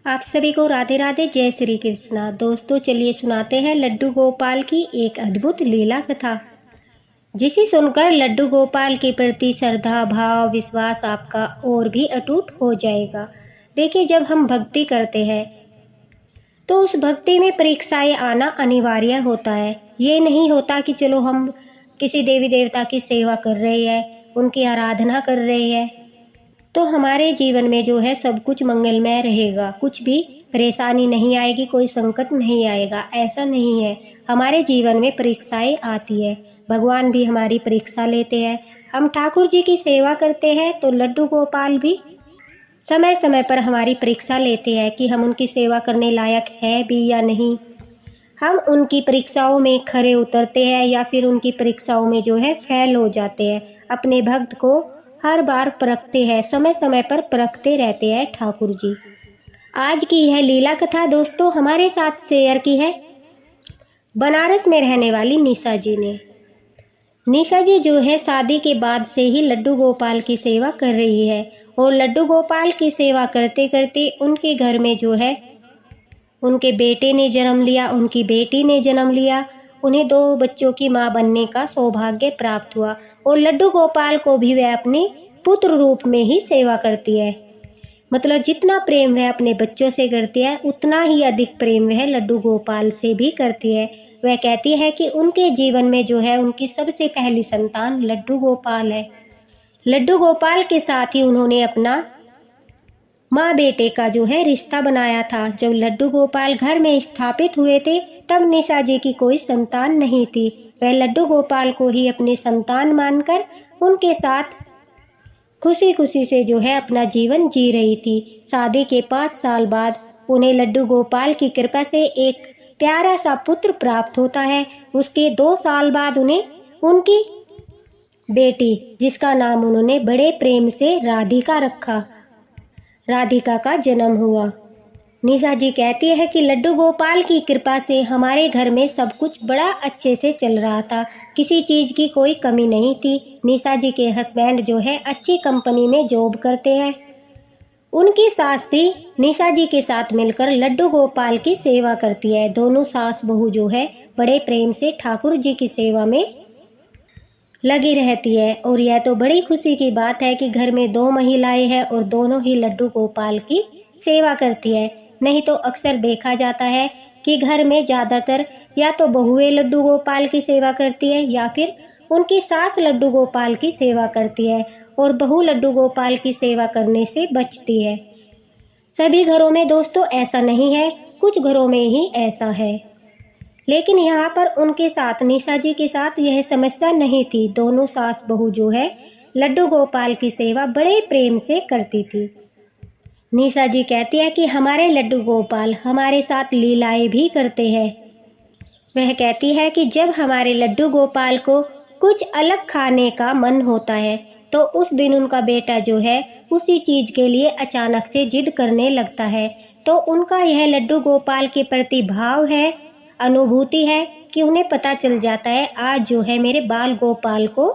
आप सभी को राधे राधे, जय श्री कृष्णा। दोस्तों चलिए सुनाते हैं लड्डू गोपाल की एक अद्भुत लीला कथा, जिसे सुनकर लड्डू गोपाल के प्रति श्रद्धा भाव विश्वास आपका और भी अटूट हो जाएगा। देखिए, जब हम भक्ति करते हैं तो उस भक्ति में परीक्षाएं आना अनिवार्य होता है। ये नहीं होता कि चलो हम किसी देवी देवता की सेवा कर रहे हैं, उनकी आराधना कर रहे हैं तो हमारे जीवन में जो है सब कुछ मंगलमय रहेगा, कुछ भी परेशानी नहीं आएगी, कोई संकट नहीं आएगा। ऐसा नहीं है। हमारे जीवन में परीक्षाएं आती है, भगवान भी हमारी परीक्षा लेते हैं। हम ठाकुर जी की सेवा करते हैं तो लड्डू गोपाल भी समय समय पर हमारी परीक्षा लेते हैं कि हम उनकी सेवा करने लायक है भी या नहीं। हम उनकी परीक्षाओं में खरे उतरते हैं या फिर उनकी परीक्षाओं में जो है फेल हो जाते हैं। अपने भक्त को हर बार परखते हैं, समय समय पर परखते रहते हैं ठाकुर जी। आज की यह लीला कथा दोस्तों हमारे साथ शेयर की है बनारस में रहने वाली निशा जी ने। निशा जी जो है शादी के बाद से ही लड्डू गोपाल की सेवा कर रही है और लड्डू गोपाल की सेवा करते करते उनके घर में जो है उनके बेटे ने जन्म लिया, उनकी बेटी ने जन्म लिया। उन्हें 2 बच्चों की मां बनने का सौभाग्य प्राप्त हुआ और लड्डू गोपाल को भी वह अपने पुत्र रूप में ही सेवा करती है। मतलब जितना प्रेम वह अपने बच्चों से करती है उतना ही अधिक प्रेम वह लड्डू गोपाल से भी करती है। वह कहती है कि उनके जीवन में जो है उनकी सबसे पहली संतान लड्डू गोपाल है। लड्डू गोपाल के साथ ही उन्होंने अपना माँ बेटे का जो है रिश्ता बनाया था। जब लड्डू गोपाल घर में स्थापित हुए थे तब निशा जी की कोई संतान नहीं थी। वह लड्डू गोपाल को ही अपने संतान मानकर उनके साथ खुशी खुशी से जो है अपना जीवन जी रही थी। शादी के 5 साल बाद उन्हें लड्डू गोपाल की कृपा से एक प्यारा सा पुत्र प्राप्त होता है। उसके 2 साल बाद उन्हें उनकी बेटी, जिसका नाम उन्होंने बड़े प्रेम से राधिका रखा, राधिका का जन्म हुआ। निशा जी कहती है कि लड्डू गोपाल की कृपा से हमारे घर में सब कुछ बड़ा अच्छे से चल रहा था, किसी चीज़ की कोई कमी नहीं थी। निशा जी के हस्बैंड जो है अच्छी कंपनी में जॉब करते हैं। उनकी सास भी निशा जी के साथ मिलकर लड्डू गोपाल की सेवा करती है। दोनों सास बहू जो है बड़े प्रेम से ठाकुर जी की सेवा में लगी रहती है और यह तो बड़ी खुशी की बात है कि घर में 2 महिलाएं हैं और दोनों ही लड्डू गोपाल की सेवा करती है। नहीं तो अक्सर देखा जाता है कि घर में ज़्यादातर या तो बहुएं लड्डू गोपाल की सेवा करती है या फिर उनकी सास लड्डू गोपाल की सेवा करती है और बहू लड्डू गोपाल की सेवा करने से बचती है। सभी घरों में दोस्तों ऐसा नहीं है, कुछ घरों में ही ऐसा है। लेकिन यहाँ पर उनके साथ निशा जी के साथ यह समस्या नहीं थी। दोनों सास बहू जो है लड्डू गोपाल की सेवा बड़े प्रेम से करती थी। निशा जी कहती है कि हमारे लड्डू गोपाल हमारे साथ लीलाएं भी करते हैं। वह कहती है कि जब हमारे लड्डू गोपाल को कुछ अलग खाने का मन होता है तो उस दिन उनका बेटा जो है उसी चीज़ के लिए अचानक से जिद करने लगता है। तो उनका यह लड्डू गोपाल के प्रति भाव है, अनुभूति है कि उन्हें पता चल जाता है आज जो है मेरे बाल गोपाल को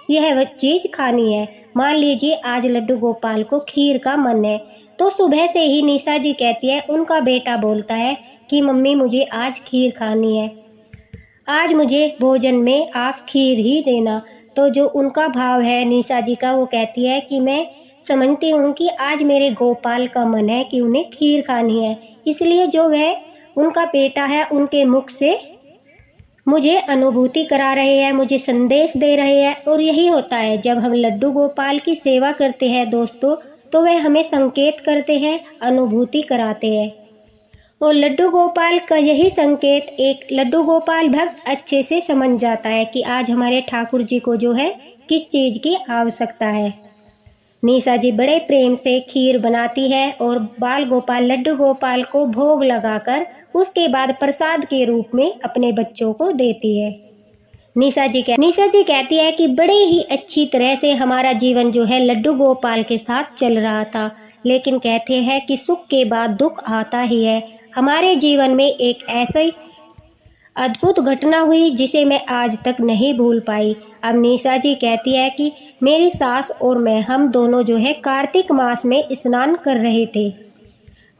यह चीज़ खानी है। मान लीजिए आज लड्डू गोपाल को खीर का मन है तो सुबह से ही निशा जी कहती है उनका बेटा बोलता है कि मम्मी मुझे आज खीर खानी है, आज मुझे भोजन में आप खीर ही देना। तो जो उनका भाव है निशा जी का, वो कहती है कि मैं समझती हूँ कि आज मेरे गोपाल का मन है कि उन्हें खीर खानी है, इसलिए जो वह उनका बेटा है उनके मुख से मुझे अनुभूति करा रहे हैं, मुझे संदेश दे रहे हैं। और यही होता है जब हम लड्डू गोपाल की सेवा करते हैं दोस्तों, तो वह हमें संकेत करते हैं, अनुभूति कराते हैं। और लड्डू गोपाल का यही संकेत एक लड्डू गोपाल भक्त अच्छे से समझ जाता है कि आज हमारे ठाकुर जी को जो है किस चीज़ की आवश्यकता है। निशा जी बड़े प्रेम से खीर बनाती है और बाल गोपाल लड्डू गोपाल को भोग लगाकर उसके बाद प्रसाद के रूप में अपने बच्चों को देती है। निशा जी कहती है कि बड़े ही अच्छी तरह से हमारा जीवन जो है लड्डू गोपाल के साथ चल रहा था, लेकिन कहते हैं कि सुख के बाद दुख आता ही है। हमारे जीवन में एक ऐसी अद्भुत घटना हुई जिसे मैं आज तक नहीं भूल पाई। अब निशा जी कहती है कि मेरी सास और मैं हम दोनों जो है कार्तिक मास में स्नान कर रहे थे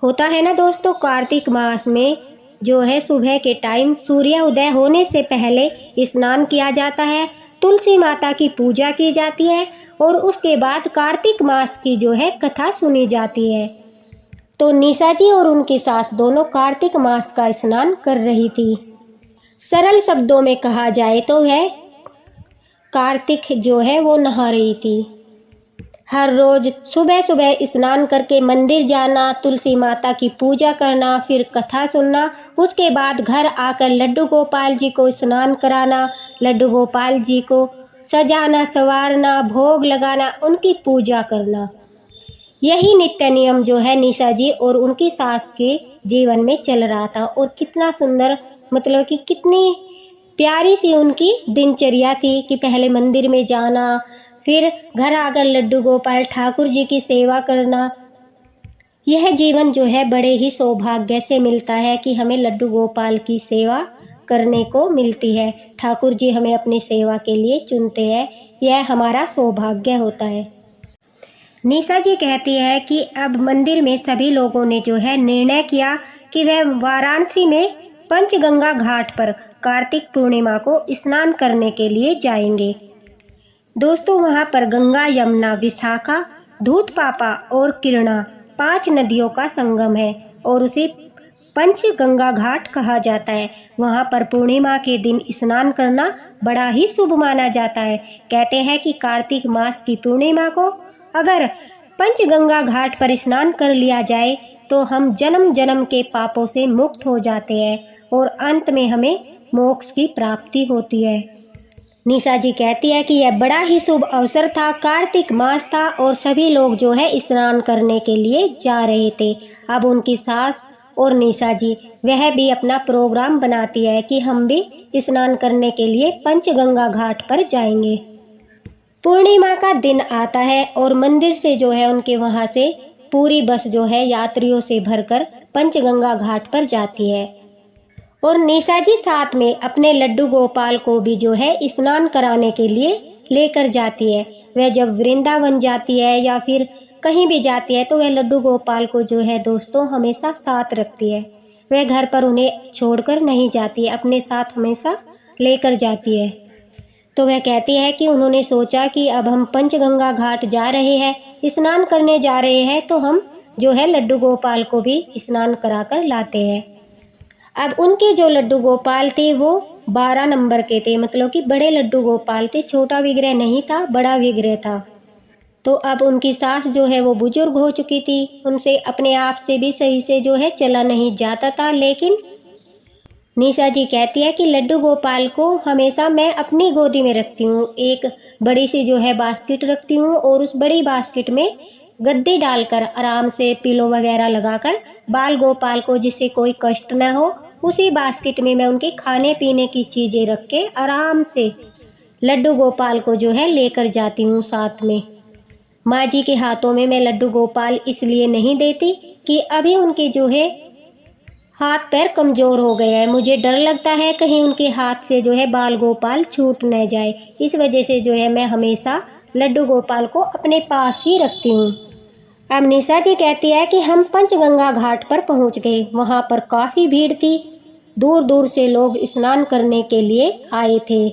होता है ना दोस्तों, कार्तिक मास में जो है सुबह के टाइम सूर्य उदय होने से पहले स्नान किया जाता है, तुलसी माता की पूजा की जाती है और उसके बाद कार्तिक मास की जो है कथा सुनी जाती है। तो निशा जी और उनकी सास दोनों कार्तिक मास का स्नान कर रही थी। सरल शब्दों में कहा जाए तो वह कार्तिक जो है वो नहा रही थी। हर रोज सुबह सुबह स्नान करके मंदिर जाना, तुलसी माता की पूजा करना, फिर कथा सुनना, उसके बाद घर आकर लड्डू गोपाल जी को स्नान कराना, लड्डू गोपाल जी को सजाना संवारना, भोग लगाना, उनकी पूजा करना, यही नित्य नियम जो है निशा जी और उनकी सास के जीवन में चल रहा था। और कितना सुंदर, मतलब कि कितनी प्यारी सी उनकी दिनचर्या थी कि पहले मंदिर में जाना, फिर घर आकर लड्डू गोपाल ठाकुर जी की सेवा करना। यह जीवन जो है बड़े ही सौभाग्य से मिलता है कि हमें लड्डू गोपाल की सेवा करने को मिलती है। ठाकुर जी हमें अपनी सेवा के लिए चुनते हैं, यह हमारा सौभाग्य होता है। निशा जी कहती है कि अब मंदिर में सभी लोगों ने जो है निर्णय किया कि वह वाराणसी में पंचगंगा घाट पर कार्तिक पूर्णिमा को स्नान करने के लिए जाएंगे। दोस्तों वहां पर गंगा, यमुना, विशाखा, धूत पापा और किरणा 5 नदियों का संगम है और उसे पंचगंगा घाट कहा जाता है। वहां पर पूर्णिमा के दिन स्नान करना बड़ा ही शुभ माना जाता है। कहते हैं कि कार्तिक मास की पूर्णिमा को अगर पंचगंगा घाट पर स्नान कर लिया जाए तो हम जन्म जन्म के पापों से मुक्त हो जाते हैं और अंत में हमें मोक्ष की प्राप्ति होती है। निशा जी कहती है कि यह बड़ा ही शुभ अवसर था, कार्तिक मास था और सभी लोग जो है स्नान करने के लिए जा रहे थे। अब उनकी सास और निशा जी वह भी अपना प्रोग्राम बनाती है कि हम भी स्नान करने के लिए पंचगंगा घाट पर जाएंगे। पूर्णिमा का दिन आता है और मंदिर से जो है उनके वहां से पूरी बस जो है यात्रियों से भरकर पंचगंगा घाट पर जाती है और निशा जी साथ में अपने लड्डू गोपाल को भी जो है स्नान कराने के लिए लेकर जाती है। वह जब वृंदावन जाती है या फिर कहीं भी जाती है तो वह लड्डू गोपाल को जो है दोस्तों हमेशा साथ रखती है। वह घर पर उन्हें छोड़कर नहीं जाती है, अपने साथ हमेशा लेकर जाती है। तो वह कहती है कि उन्होंने सोचा कि अब हम पंचगंगा घाट जा रहे हैं, स्नान करने जा रहे हैं, तो हम जो है लड्डू गोपाल को भी स्नान कराकर लाते हैं। अब उनके जो लड्डू गोपाल थे वो 12 नंबर के थे, मतलब कि बड़े लड्डू गोपाल थे, छोटा विग्रह नहीं था, बड़ा विग्रह था। तो अब उनकी सास जो है वो बुजुर्ग हो चुकी थी, उनसे अपने आप से भी सही से जो है चला नहीं जाता था। लेकिन निशा जी कहती है कि लड्डू गोपाल को हमेशा मैं अपनी गोदी में रखती हूँ, एक बड़ी सी जो है बास्केट रखती हूँ और उस बड़ी बास्केट में गद्दी डालकर आराम से पिलो वगैरह लगाकर बाल गोपाल को, जिससे कोई कष्ट न हो, उसी बास्केट में मैं उनके खाने पीने की चीज़ें रख के आराम से लड्डू गोपाल को जो है लेकर जाती हूँ साथ में। माँ जी के हाथों में मैं लड्डू गोपाल इसलिए नहीं देती कि अभी उनके जो है हाथ पैर कमज़ोर हो गए हैं, मुझे डर लगता है कहीं उनके हाथ से जो है बाल गोपाल छूट न जाए। इस वजह से जो है मैं हमेशा लड्डू गोपाल को अपने पास ही रखती हूँ। अब निशा जी कहती है कि हम पंचगंगा घाट पर पहुँच गए। वहाँ पर काफ़ी भीड़ थी, दूर दूर से लोग स्नान करने के लिए आए थे।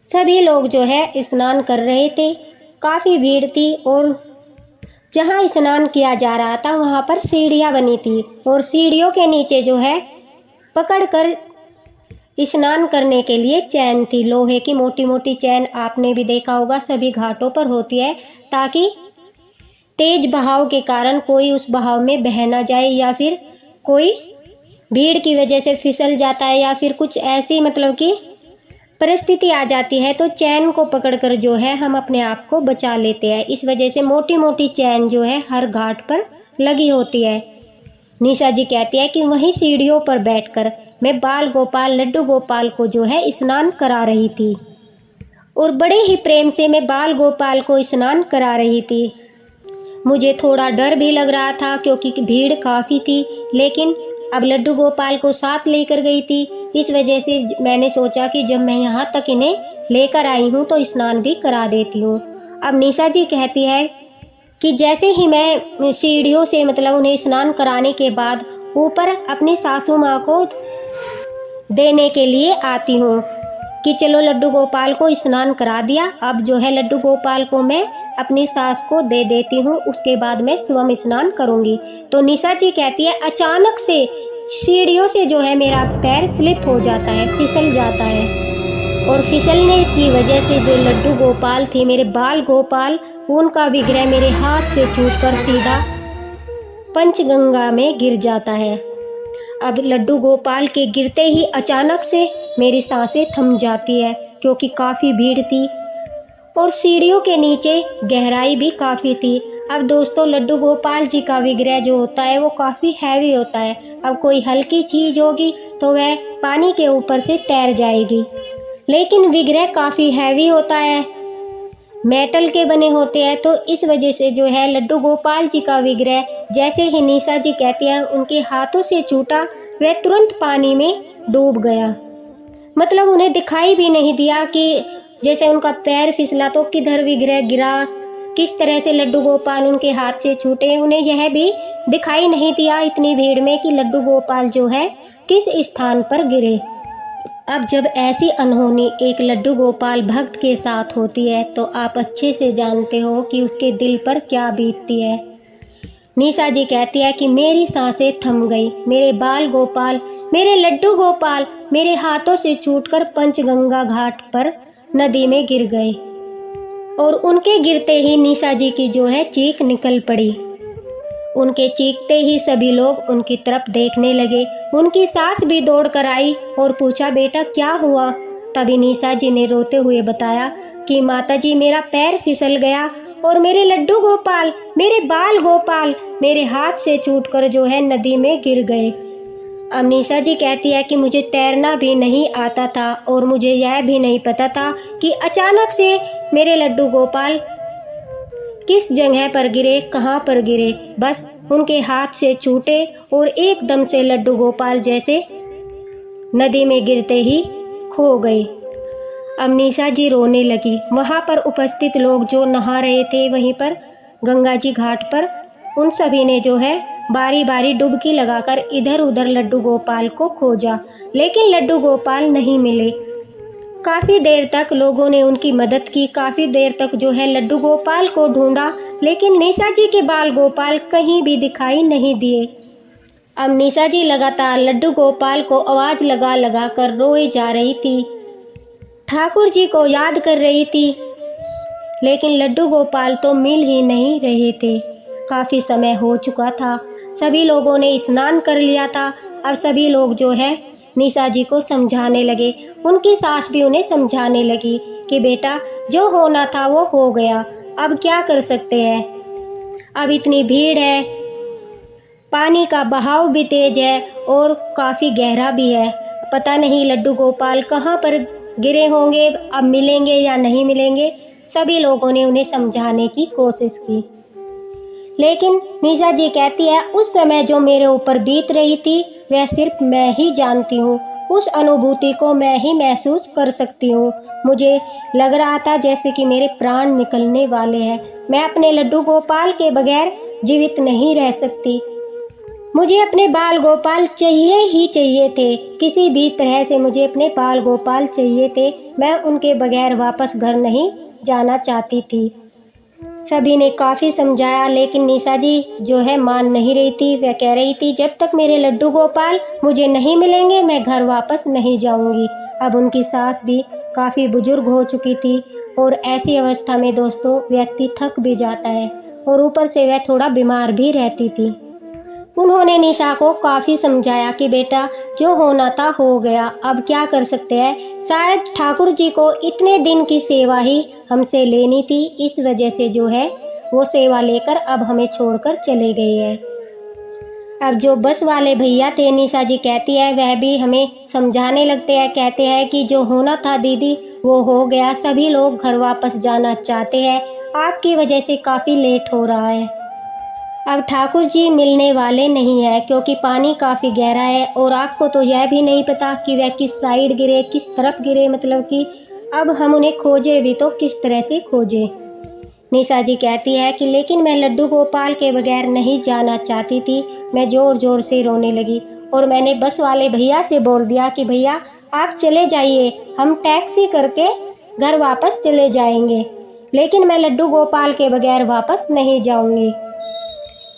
सभी लोग जो है स्नान कर रहे थे, काफ़ी भीड़ थी और जहाँ स्नान किया जा रहा था वहाँ पर सीढ़ियाँ बनी थी और सीढ़ियों के नीचे जो है पकड़कर स्नान करने के लिए चैन थी, लोहे की मोटी मोटी चैन। आपने भी देखा होगा सभी घाटों पर होती है, ताकि तेज बहाव के कारण कोई उस बहाव में बह ना जाए या फिर कोई भीड़ की वजह से फिसल जाता है या फिर कुछ ऐसी मतलब कि परिस्थिति आ जाती है तो चैन को पकड़कर जो है हम अपने आप को बचा लेते हैं। इस वजह से मोटी मोटी चैन जो है हर घाट पर लगी होती है। निशा जी कहती है कि वहीं सीढ़ियों पर बैठकर मैं बाल गोपाल लड्डू गोपाल को जो है स्नान करा रही थी और बड़े ही प्रेम से मैं बाल गोपाल को स्नान करा रही थी। मुझे थोड़ा डर भी लग रहा था क्योंकि भीड़ काफ़ी थी, लेकिन अब लड्डू गोपाल को साथ लेकर गई थी। इस वजह से मैंने सोचा कि जब मैं यहाँ तक इन्हें लेकर आई हूँ तो स्नान भी करा देती हूँ। अब निशा जी कहती है कि जैसे ही मैं सीढ़ियों से मतलब उन्हें स्नान कराने के बाद ऊपर अपनी सासू माँ को देने के लिए आती हूँ कि चलो लड्डू गोपाल को स्नान करा दिया, अब जो है लड्डू गोपाल को मैं अपनी सास को दे देती हूँ, उसके बाद मैं स्वयं स्नान करूँगी। तो निशा जी कहती है अचानक से सीढ़ियों से जो है मेरा पैर स्लिप हो जाता है, फिसल जाता है, और फिसलने की वजह से जो लड्डू गोपाल थे, मेरे बाल गोपाल, उनका विग्रह मेरे हाथ से छूटकर सीधा पंचगंगा में गिर जाता है। अब लड्डू गोपाल के गिरते ही अचानक से मेरी सांसें थम जाती है, क्योंकि काफ़ी भीड़ थी और सीढ़ियों के नीचे गहराई भी काफ़ी थी। अब दोस्तों लड्डू गोपाल जी का विग्रह जो होता है वो काफ़ी हैवी होता है। अब कोई हल्की चीज़ होगी तो वह पानी के ऊपर से तैर जाएगी, लेकिन विग्रह काफ़ी हैवी होता है, मेटल के बने होते हैं। तो इस वजह से जो है लड्डू गोपाल जी का विग्रह जैसे ही निशा जी कहती हैं उनके हाथों से छूटा, वह तुरंत पानी में डूब गया। मतलब उन्हें दिखाई भी नहीं दिया कि जैसे उनका पैर फिसला तो किधर विग्रह गिरा, किस तरह से लड्डू गोपाल उनके हाथ से छूटे, उन्हें यह भी दिखाई नहीं दिया इतनी भीड़ में कि लड्डू गोपाल जो है किस स्थान पर गिरे। अब जब ऐसी अनहोनी एक लड्डू गोपाल भक्त के साथ होती है तो आप अच्छे से जानते हो कि उसके दिल पर क्या बीतती है। निशा जी कहती है कि मेरी सांसें थम गई, मेरे बाल गोपाल, मेरे लड्डू गोपाल मेरे हाथों से छूटकर पंचगंगा घाट पर नदी में गिर गए, और उनके गिरते ही निशा जी की जो है चीख निकल पड़ी। उनके चीखते ही सभी लोग उनकी तरफ देखने लगे। उनकी सास भी दौड़ कर आई और पूछा बेटा क्या हुआ। तभी निशा जी ने रोते हुए बताया कि माता जी मेरा पैर फिसल गया और मेरे लड्डू गोपाल, मेरे बाल गोपाल मेरे हाथ से छूटकर जो है नदी में गिर गए। अब निशा जी कहती है कि मुझे तैरना भी नहीं आता था और मुझे यह भी नहीं पता था कि अचानक से मेरे लड्डू गोपाल किस जगह पर गिरे, कहाँ पर गिरे। बस उनके हाथ से छूटे और एकदम से लड्डू गोपाल जैसे नदी में गिरते ही खो गए। अब निशा जी रोने लगी। वहाँ पर उपस्थित लोग जो नहा रहे थे वहीं पर गंगा जी घाट पर, उन सभी ने जो है बारी बारी डुबकी लगाकर इधर उधर लड्डू गोपाल को खोजा, लेकिन लड्डू गोपाल नहीं मिले। काफ़ी देर तक लोगों ने उनकी मदद की, काफ़ी देर तक जो है लड्डू गोपाल को ढूंढा, लेकिन निशा जी के बाल गोपाल कहीं भी दिखाई नहीं दिए। अब निशा जी लगातार लड्डू गोपाल को आवाज़ लगा लगा कर रोई जा रही थी, ठाकुर जी को याद कर रही थी, लेकिन लड्डू गोपाल तो मिल ही नहीं रहे थे। काफ़ी समय हो चुका था, सभी लोगों ने स्नान कर लिया था। अब सभी लोग जो है निशा जी को समझाने लगे। उनकी सास भी उन्हें समझाने लगी कि बेटा जो होना था वो हो गया, अब क्या कर सकते हैं, अब इतनी भीड़ है, पानी का बहाव भी तेज है और काफ़ी गहरा भी है, पता नहीं लड्डू गोपाल कहाँ पर गिरे होंगे, अब मिलेंगे या नहीं मिलेंगे। सभी लोगों ने उन्हें समझाने की कोशिश की, लेकिन निशा जी कहती है उस समय जो मेरे ऊपर बीत रही थी वह सिर्फ मैं ही जानती हूँ, उस अनुभूति को मैं ही महसूस कर सकती हूँ। मुझे लग रहा था जैसे कि मेरे प्राण निकलने वाले हैं, मैं अपने लड्डू गोपाल के बगैर जीवित नहीं रह सकती। मुझे अपने बाल गोपाल चाहिए ही चाहिए थे, किसी भी तरह से मुझे अपने बाल गोपाल चाहिए थे, मैं उनके बगैर वापस घर नहीं जाना चाहती थी। सभी ने काफ़ी समझाया, लेकिन निशा जी जो है मान नहीं रही थी। वह कह रही थी जब तक मेरे लड्डू गोपाल मुझे नहीं मिलेंगे मैं घर वापस नहीं जाऊंगी। अब उनकी सास भी काफ़ी बुजुर्ग हो चुकी थी और ऐसी अवस्था में दोस्तों व्यक्ति थक भी जाता है और ऊपर से वह थोड़ा बीमार भी रहती थी। उन्होंने निशा को काफ़ी समझाया कि बेटा जो होना था हो गया, अब क्या कर सकते हैं, शायद ठाकुर जी को इतने दिन की सेवा ही हमसे लेनी थी, इस वजह से जो है वो सेवा लेकर अब हमें छोड़कर चले गए हैं। अब जो बस वाले भैया थे, निशा जी कहती है, वह भी हमें समझाने लगते हैं, कहते हैं कि जो होना था दीदी वो हो गया, सभी लोग घर वापस जाना चाहते हैं, आपकी वजह से काफ़ी लेट हो रहा है। अब ठाकुर जी मिलने वाले नहीं है क्योंकि पानी काफ़ी गहरा है और आपको तो यह भी नहीं पता कि वह किस साइड गिरे, किस तरफ गिरे, मतलब कि अब हम उन्हें खोजे भी तो किस तरह से खोजें। निशा जी कहती है कि लेकिन मैं लड्डू गोपाल के बगैर नहीं जाना चाहती थी। मैं ज़ोर ज़ोर से रोने लगी और मैंने बस वाले भैया से बोल दिया कि भैया आप चले जाइए, हम टैक्सी करके घर वापस चले जाएंगे, लेकिन मैं लड्डू गोपाल के बगैर वापस नहीं जाऊंगी।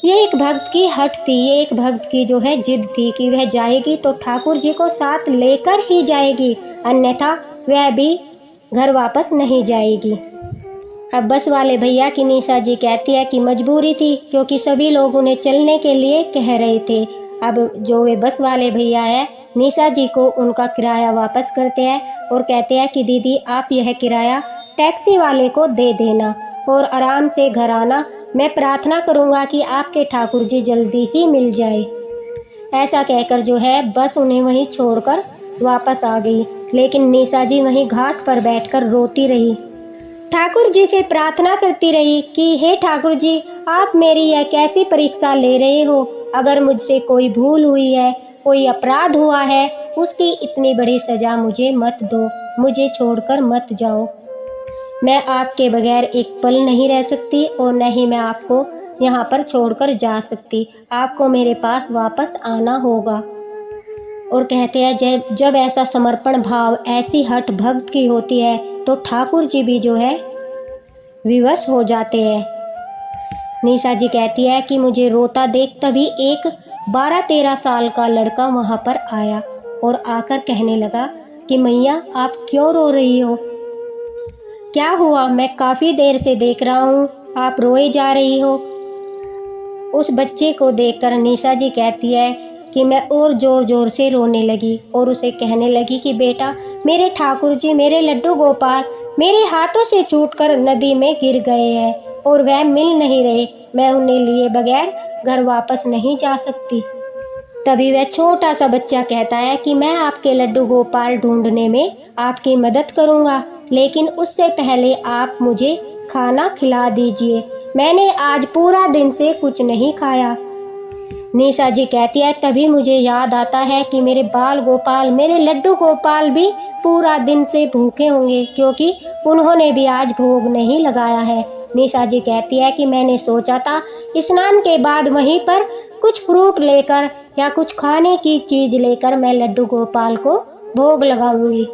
ये एक भक्त की हट थी, ये एक भक्त की जो है जिद थी कि वह जाएगी तो ठाकुर जी को साथ लेकर ही जाएगी, अन्यथा वह भी घर वापस नहीं जाएगी। अब बस वाले भैया की निशा जी कहती है कि मजबूरी थी, क्योंकि सभी लोग उन्हें चलने के लिए कह रहे थे। अब जो वे बस वाले भैया है निशा जी को उनका किराया वापस करते हैं और कहते हैं कि दीदी आप यह किराया टैक्सी वाले को दे देना और आराम से घर आना। मैं प्रार्थना करूंगा कि आपके ठाकुर जी जल्दी ही मिल जाए। ऐसा कहकर जो है बस उन्हें वहीं छोड़कर वापस आ गई, लेकिन निशा जी वहीं घाट पर बैठकर रोती रही, ठाकुर जी से प्रार्थना करती रही कि हे ठाकुर जी, आप मेरी यह कैसी परीक्षा ले रहे हो। अगर मुझसे कोई भूल हुई है, कोई अपराध हुआ है, उसकी इतनी बड़ी सज़ा मुझे मत दो, मुझे छोड़कर मत जाओ। मैं आपके बगैर एक पल नहीं रह सकती और न ही मैं आपको यहाँ पर छोड़कर जा सकती। आपको मेरे पास वापस आना होगा। और कहते हैं जब ऐसा समर्पण भाव, ऐसी हठ भक्त की होती है तो ठाकुर जी भी जो है विवश हो जाते हैं। निशा जी कहती है कि मुझे रोता देख तभी एक 12-13 साल का लड़का वहाँ पर आया और आकर कहने लगा कि मैया आप क्यों रो रही हो, क्या हुआ? मैं काफ़ी देर से देख रहा हूँ आप रोए जा रही हो। उस बच्चे को देखकर निशा जी कहती है कि मैं और ज़ोर ज़ोर से रोने लगी और उसे कहने लगी कि बेटा, मेरे ठाकुर जी, मेरे लड्डू गोपाल मेरे हाथों से छूटकर नदी में गिर गए हैं और वह मिल नहीं रहे। मैं उन्हें लिए बगैर घर वापस नहीं जा सकती। तभी वह छोटा सा बच्चा कहता है कि मैं आपके लड्डू गोपाल ढूंढने में आपकी मदद करूँगा, लेकिन उससे पहले आप मुझे खाना खिला दीजिए। मैंने आज पूरा दिन से कुछ नहीं खाया। निशा जी कहती है तभी मुझे याद आता है कि मेरे बाल गोपाल, मेरे लड्डू गोपाल भी पूरा दिन से भूखे होंगे, क्योंकि उन्होंने भी आज भोग नहीं लगाया है। निशा जी कहती है कि मैंने सोचा था स्नान के बाद वहीं पर कुछ फ्रूट लेकर या कुछ खाने की चीज़ लेकर मैं लड्डू गोपाल को भोग लगाऊंगी,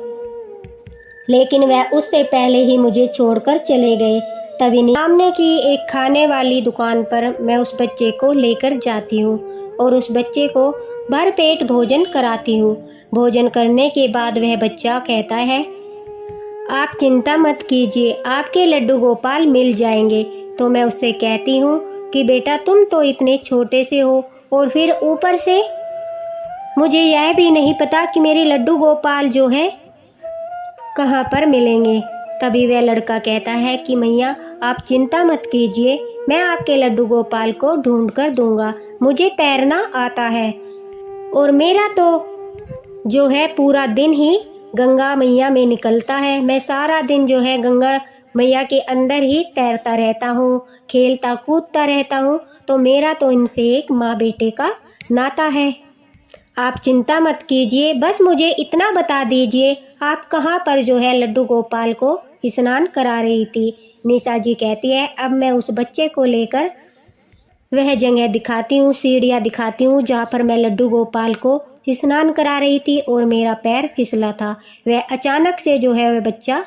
लेकिन वह उससे पहले ही मुझे छोड़कर चले गए। तभी सामने की एक खाने वाली दुकान पर मैं उस बच्चे को लेकर जाती हूँ और उस बच्चे को भरपेट भोजन कराती हूँ। भोजन करने के बाद वह बच्चा कहता है आप चिंता मत कीजिए, आपके लड्डू गोपाल मिल जाएंगे। तो मैं उससे कहती हूँ कि बेटा तुम तो इतने छोटे से हो और फिर ऊपर से मुझे यह भी नहीं पता कि मेरे लड्डू गोपाल जो है कहाँ पर मिलेंगे। तभी वह लड़का कहता है कि मैया आप चिंता मत कीजिए, मैं आपके लड्डू गोपाल को ढूंढ कर दूंगा। मुझे तैरना आता है और मेरा तो जो है पूरा दिन ही गंगा मैया में निकलता है। मैं सारा दिन जो है गंगा मैया के अंदर ही तैरता रहता हूँ, खेलता कूदता रहता हूँ, तो मेरा तो इनसे एक माँ बेटे का नाता है। आप चिंता मत कीजिए, बस मुझे इतना बता दीजिए आप कहाँ पर जो है लड्डू गोपाल को स्नान करा रही थी। निशा जी कहती है अब मैं उस बच्चे को लेकर वह जगह दिखाती हूँ, सीढ़ियाँ दिखाती हूँ जहाँ पर मैं लड्डू गोपाल को स्नान करा रही थी और मेरा पैर फिसला था। वह अचानक से जो है वह बच्चा,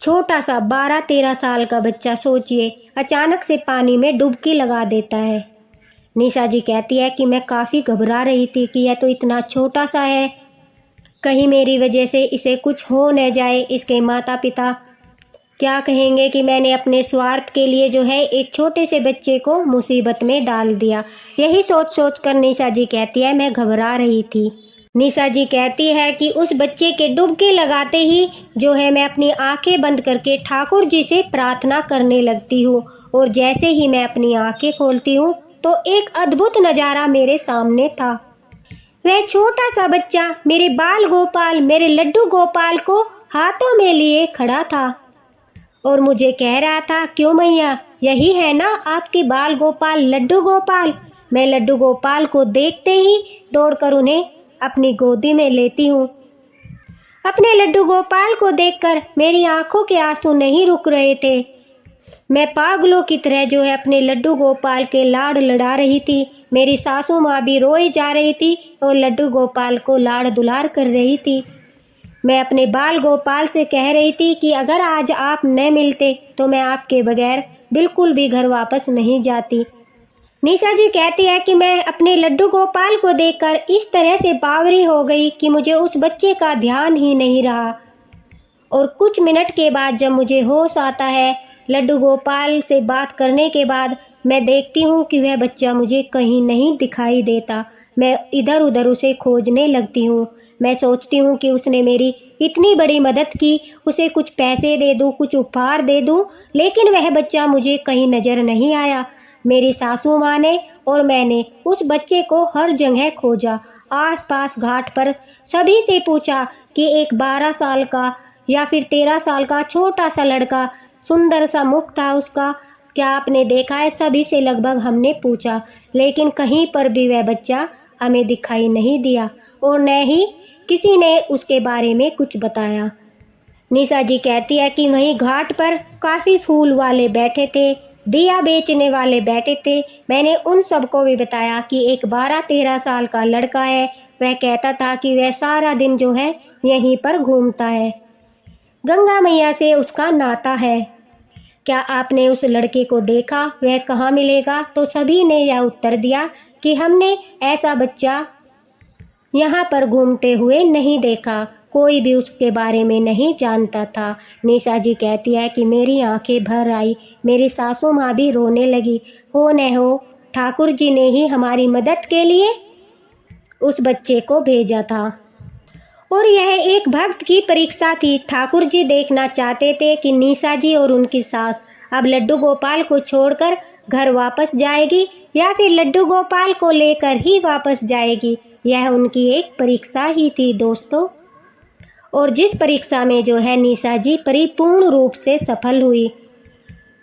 छोटा सा 12-13 साल का बच्चा, सोचिए, अचानक से पानी में डुबकी लगा देता है। निशा जी कहती है कि मैं काफ़ी घबरा रही थी कि यह तो इतना छोटा सा है, कहीं मेरी वजह से इसे कुछ हो न जाए, इसके माता पिता क्या कहेंगे कि मैंने अपने स्वार्थ के लिए जो है एक छोटे से बच्चे को मुसीबत में डाल दिया। यही सोच सोच कर निशा जी कहती है मैं घबरा रही थी। निशा जी कहती है कि उस बच्चे के डुबकी लगाते ही जो है मैं अपनी आंखें बंद करके ठाकुर जी से प्रार्थना करने लगती हूँ और जैसे ही मैं अपनी आंखें खोलती हूँ तो एक अद्भुत नज़ारा मेरे सामने था। वह छोटा सा बच्चा मेरे बाल गोपाल, मेरे लड्डू गोपाल को हाथों में लिए खड़ा था और मुझे कह रहा था क्यों मैया, यही है ना आपके बाल गोपाल, लड्डू गोपाल। मैं लड्डू गोपाल को देखते ही दौड़कर उन्हें अपनी गोदी में लेती हूँ। अपने लड्डू गोपाल को देखकर मेरी आंखों के आंसू नहीं रुक रहे थे। मैं पागलों की तरह जो है अपने लड्डू गोपाल के लाड़ लड़ा रही थी। मेरी सासू माँ भी रोई जा रही थी और लड्डू गोपाल को लाड़ दुलार कर रही थी। मैं अपने बाल गोपाल से कह रही थी कि अगर आज आप न मिलते तो मैं आपके बगैर बिल्कुल भी घर वापस नहीं जाती। निशा जी कहती है कि मैं अपने लड्डू गोपाल को देखकर इस तरह से बावरी हो गई कि मुझे उस बच्चे का ध्यान ही नहीं रहा। और कुछ मिनट के बाद जब मुझे होश आता है, लड्डू गोपाल से बात करने के बाद मैं देखती हूँ कि वह बच्चा मुझे कहीं नहीं दिखाई देता। मैं इधर उधर उसे खोजने लगती हूँ। मैं सोचती हूँ कि उसने मेरी इतनी बड़ी मदद की, उसे कुछ पैसे दे दूँ, कुछ उपहार दे दूँ, लेकिन वह बच्चा मुझे कहीं नज़र नहीं आया। मेरी सासू माँ ने और मैंने उस बच्चे को हर जगह खोजा, आसपास घाट पर सभी से पूछा कि एक 12 साल का या फिर 13 साल का छोटा सा लड़का, सुंदर सा मुख था उसका, क्या आपने देखा है? सभी से लगभग हमने पूछा, लेकिन कहीं पर भी वह बच्चा हमें दिखाई नहीं दिया और न ही किसी ने उसके बारे में कुछ बताया। निशा जी कहती है कि वहीं घाट पर काफ़ी फूल वाले बैठे थे, दिया बेचने वाले बैठे थे। मैंने उन सबको भी बताया कि एक 12-13 साल का लड़का है। वह कहता था कि वह सारा दिन जो है यहीं पर घूमता है, गंगा मैया से उसका नाता है। क्या आपने उस लड़के को देखा? वह कहाँ मिलेगा? तो सभी ने यह उत्तर दिया कि हमने ऐसा बच्चा यहाँ पर घूमते हुए नहीं देखा, कोई भी उसके बारे में नहीं जानता था। निशा जी कहती है कि मेरी आंखें भर आई, मेरी सासू माँ भी रोने लगी। हो न हो ठाकुर जी ने ही हमारी मदद के लिए उस बच्चे को भेजा था और यह एक भक्त की परीक्षा थी। ठाकुर जी देखना चाहते थे कि निशा जी और उनकी सास अब लड्डू गोपाल को छोड़कर घर वापस जाएगी या फिर लड्डू गोपाल को लेकर ही वापस जाएगी। यह उनकी एक परीक्षा ही थी दोस्तों, और जिस परीक्षा में जो है निशा जी परिपूर्ण रूप से सफल हुई,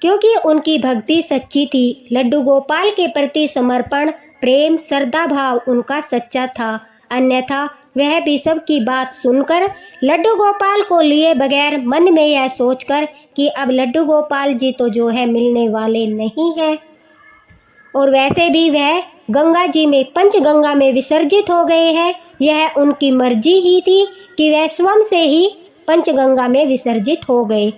क्योंकि उनकी भक्ति सच्ची थी। लड्डू गोपाल के प्रति समर्पण, प्रेम, श्रद्धा भाव उनका सच्चा था। अन्यथा वह भी सबकी बात सुनकर लड्डू गोपाल को लिए बगैर मन में यह सोचकर कि अब लड्डू गोपाल जी तो जो है मिलने वाले नहीं हैं, और वैसे भी वह गंगा जी में पंचगंगा में विसर्जित हो गए हैं। यह उनकी मर्जी ही थी कि वह स्वयं से ही पंचगंगा में विसर्जित हो गए,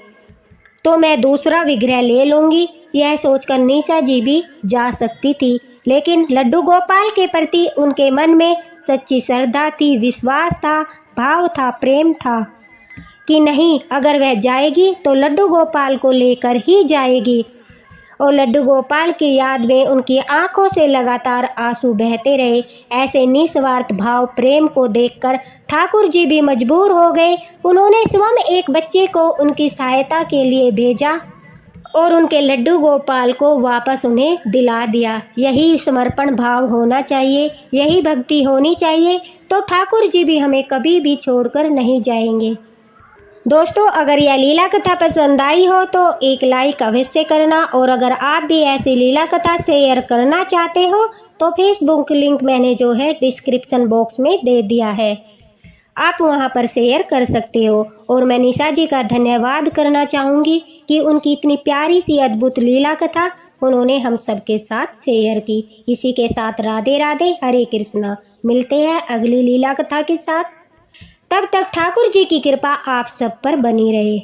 तो मैं दूसरा विग्रह ले लूँगी। यह सोचकर निशा जी भी जा सकती थी, लेकिन लड्डू गोपाल के प्रति उनके मन में सच्ची श्रद्धा थी, विश्वास था, भाव था, प्रेम था कि नहीं, अगर वह जाएगी तो लड्डू गोपाल को लेकर ही जाएगी। और लड्डू गोपाल की याद में उनकी आंखों से लगातार आंसू बहते रहे। ऐसे निस्वार्थ भाव प्रेम को देखकर ठाकुर जी भी मजबूर हो गए। उन्होंने स्वयं एक बच्चे को उनकी सहायता के लिए भेजा और उनके लड्डू गोपाल को वापस उन्हें दिला दिया। यही समर्पण भाव होना चाहिए, यही भक्ति होनी चाहिए, तो ठाकुर जी भी हमें कभी भी छोड़कर नहीं जाएंगे। दोस्तों, अगर यह लीला कथा पसंद आई हो तो एक लाइक अवश्य करना, और अगर आप भी ऐसी लीला कथा शेयर करना चाहते हो तो फेसबुक लिंक मैंने जो है डिस्क्रिप्शन बॉक्स में दे दिया है, आप वहां पर शेयर कर सकते हो। और मैं निशा जी का धन्यवाद करना चाहूँगी कि उनकी इतनी प्यारी सी अद्भुत लीला कथा उन्होंने हम सबके साथ शेयर की। इसी के साथ राधे राधे, हरे कृष्णा। मिलते हैं अगली लीला कथा के साथ, तब तक ठाकुर जी की कृपा आप सब पर बनी रहे।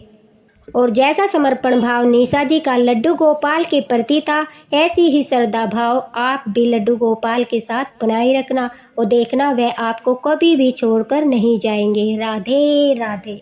और जैसा समर्पण भाव निशा जी का लड्डू गोपाल के प्रति था, ऐसी ही श्रद्धा भाव आप भी लड्डू गोपाल के साथ बनाए रखना, और देखना वह आपको कभी भी छोड़कर नहीं जाएंगे। राधे राधे।